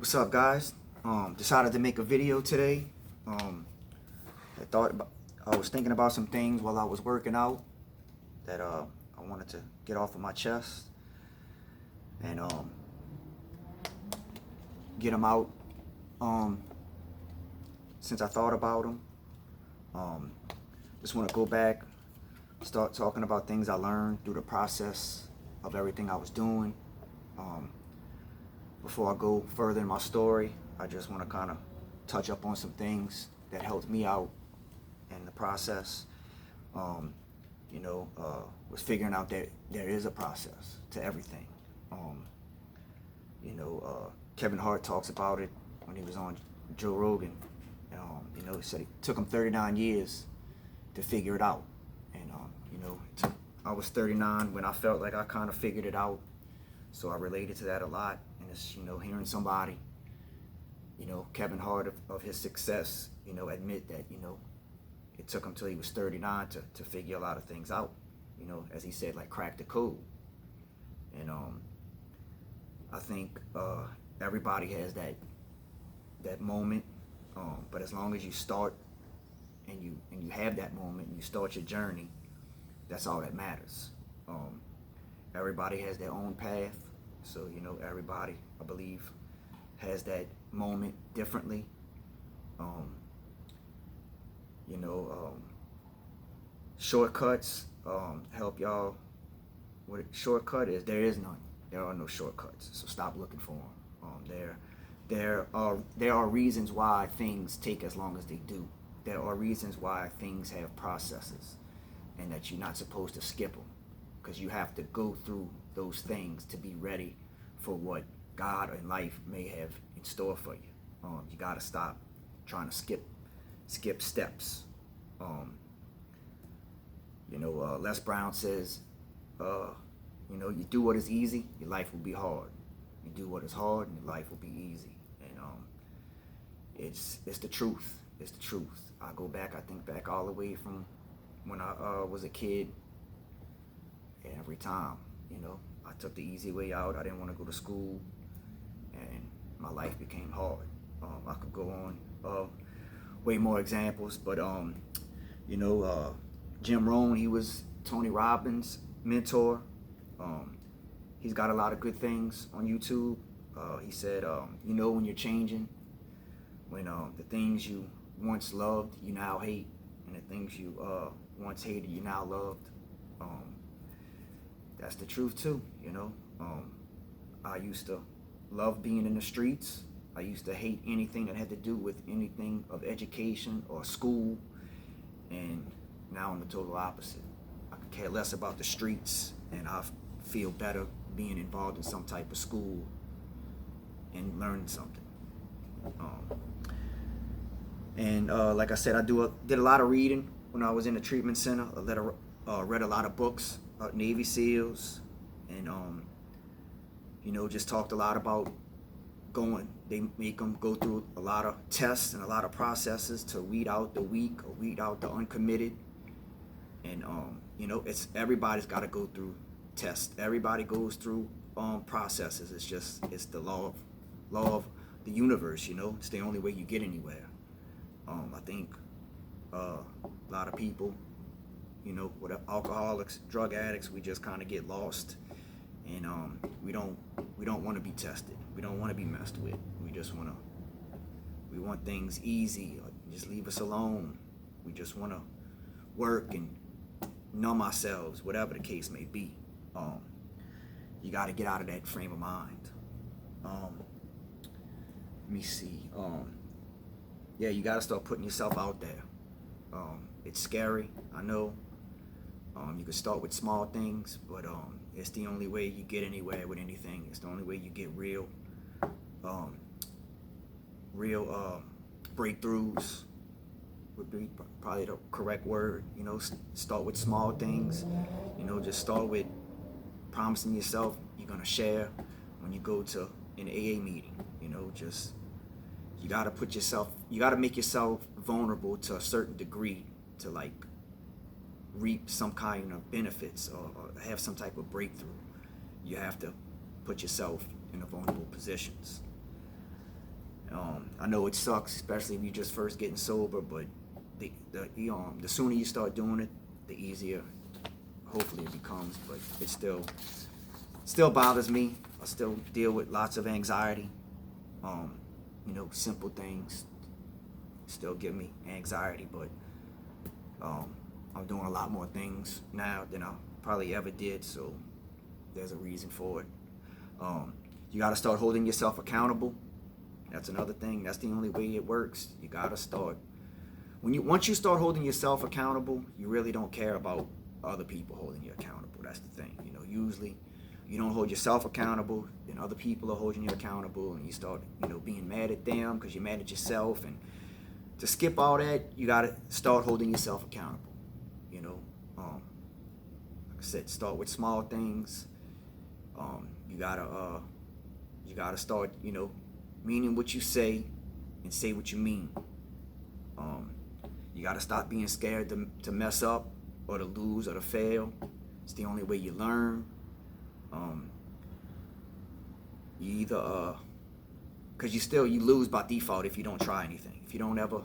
What's up, guys? Decided to make a video today. I thought about, I was thinking about some things while I was working out that I wanted to get off of my chest and get them out. Since I thought about them, just want to go back, start talking about things I learned through the process of everything I was doing. Before I go further in my story, I just want to kind of touch up on some things that helped me out in the process. Was figuring out that there is a process to everything. Kevin Hart talks about it when he was on Joe Rogan. He said it took him 39 years to figure it out. And, I was 39 when I felt like I kind of figured it out. So I related to that a lot. And it's, hearing somebody, Kevin Hart of his success, admit that, it took him till he was 39 to figure a lot of things out, as he said, like crack the code. And I think everybody has that moment, but as long as you start and you have that moment and you start your journey, that's all that matters. Everybody has their own path, so everybody, I believe, has that moment differently. Shortcuts help y'all. What a shortcut is, there is none. There are no shortcuts, so stop looking for them. There are reasons why things take as long as they do. There are reasons why things have processes, and that you're not supposed to skip them, because you have to go through those things to be ready for what God and life may have in store for you. You got to stop trying to skip steps. Les Brown says, you do what is easy, your life will be hard. You do what is hard, and your life will be easy. And it's the truth. It's the truth. I think back all the way from when I was a kid. Every time, I took the easy way out. I didn't want to go to school, and my life became hard. I could go on way more examples, but Jim Rohn, he was Tony Robbins' mentor. He's got a lot of good things on YouTube. He said, when you're changing, when the things you once loved, you now hate, and the things you once hated, you now loved. That's the truth too, I used to love being in the streets. I used to hate anything that had to do with anything of education or school, and now I'm the total opposite. I could care less about the streets, and I feel better being involved in some type of school and learning something. Like I said, I did a lot of reading when I was in the treatment center. I read a lot of books about Navy SEALs, and just talked a lot about they make them go through a lot of tests and a lot of processes to weed out the weak or weed out the uncommitted. And it's everybody's got to go through tests. Everybody goes through processes. It's the law of the universe. It's the only way you get anywhere. I think a lot of people, with alcoholics, drug addicts, we just kind of get lost, and we don't want to be tested. We don't want to be messed with. We want things easy. Just leave us alone. We just want to work and numb ourselves, whatever the case may be. You got to get out of that frame of mind. Let me see. You got to start putting yourself out there. It's scary, I know. You can start with small things, but it's the only way you get anywhere with anything. It's the only way you get real breakthroughs would be probably the correct word. Start with small things. Just start with promising yourself you're gonna share when you go to an AA meeting. You gotta make yourself vulnerable to a certain degree to reap some kind of benefits or have some type of breakthrough. You have to put yourself in vulnerable positions. I know it sucks, especially if you're just first getting sober, but the sooner you start doing it, the easier hopefully it becomes. But it still bothers me. I still deal with lots of anxiety. Simple things still give me anxiety, but I'm doing a lot more things now than I probably ever did, so there's a reason for it. You got to start holding yourself accountable. That's another thing. That's the only way it works. You got to start. Once you start holding yourself accountable, you really don't care about other people holding you accountable. That's the thing. Usually you don't hold yourself accountable, then other people are holding you accountable, and you start, being mad at them because you're mad at yourself. And to skip all that, you got to start holding yourself accountable. Like I said, start with small things. You gotta start, meaning what you say and say what you mean. You gotta stop being scared to mess up or to lose or to fail. It's the only way you learn. You either because you lose by default if you don't try anything. If you don't ever,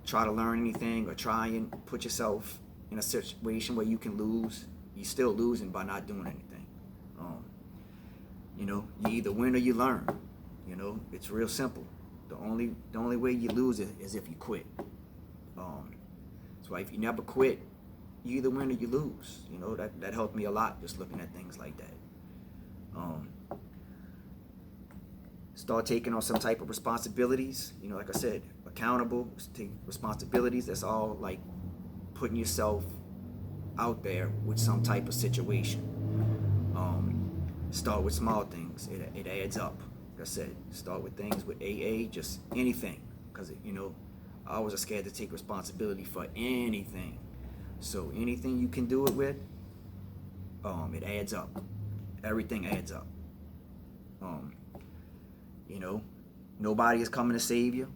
try to learn anything or try and put yourself in a situation where you can lose, you're still losing by not doing anything. You either win or you learn. It's real simple. The only way you lose is if you quit. So if you never quit, you either win or you lose. That helped me a lot, just looking at things like that. Start taking on some type of responsibilities. Like I said, accountable, take responsibilities. That's all like putting yourself out there with some type of situation. Start with small things. It adds up. Like I said, start with things with AA, just anything. Because, I was scared to take responsibility for anything. So anything you can do it with, it adds up. Everything adds up. Nobody is coming to save you.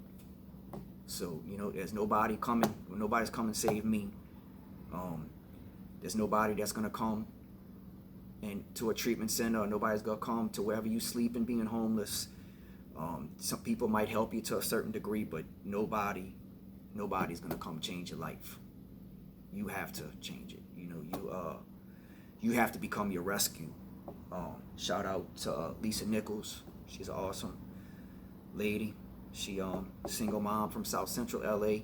So, there's nobody's coming to save me. There's nobody that's going to come to a treatment center, or nobody's going to come to wherever you sleep and being homeless. Some people might help you to a certain degree, but nobody's going to come change your life. You have to change it. You have to become your rescue. Shout out to Lisa Nichols. She's an awesome lady. She single mom from South Central LA,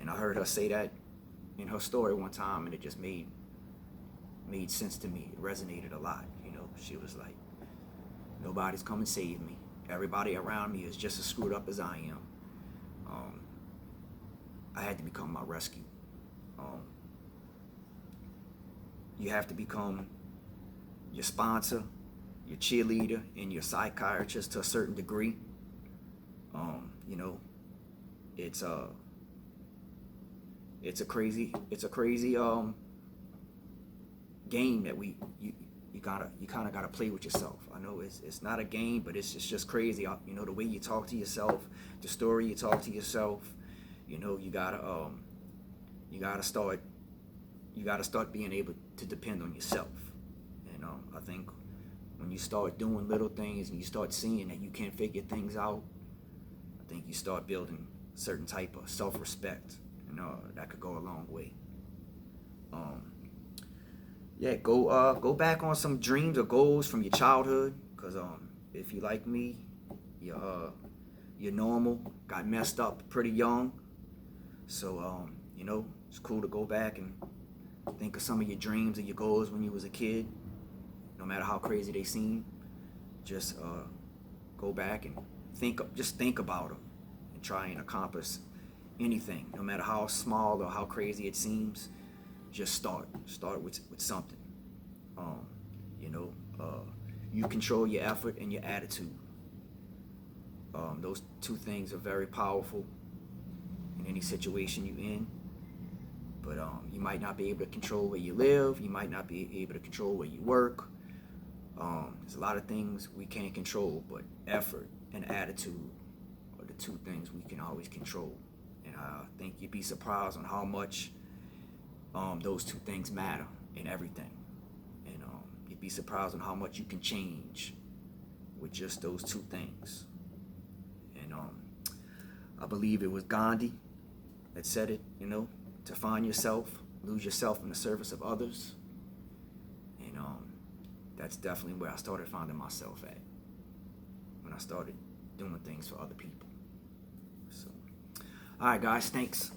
and I heard her say that in her story one time, and it just made sense to me. It resonated a lot. She was like, nobody's come and save me. Everybody around me is just as screwed up as I am. I had to become my rescue. You have to become your sponsor, your cheerleader, and your psychiatrist to a certain degree. It's a crazy game that you kind of gotta play with yourself. I know it's not a game, but it's just crazy. The way you talk to yourself, the story you talk to yourself. You gotta start being able to depend on yourself. I think when you start doing little things and you start seeing that you can't figure things out, I think you start building a certain type of self-respect, that could go a long way. Go back on some dreams or goals from your childhood, because if you like me, you're normal, got messed up pretty young, so it's cool to go back and think of some of your dreams or your goals when you was a kid. No matter how crazy they seem, just go back and think about them and try and accomplish anything, no matter how small or how crazy it seems. Just start with something. You control your effort and your attitude. Those two things are very powerful in any situation you're in. But you might not be able to control where you live. You might not be able to control where you work. There's a lot of things we can't control, but effort and attitude are the two things we can always control. And I think you'd be surprised on how much those two things matter in everything. And you'd be surprised on how much you can change with just those two things. And I believe it was Gandhi that said it, you know, to find yourself, lose yourself in the service of others. And that's definitely where I started finding myself at, when I started doing things for other people. So, all right, guys, thanks.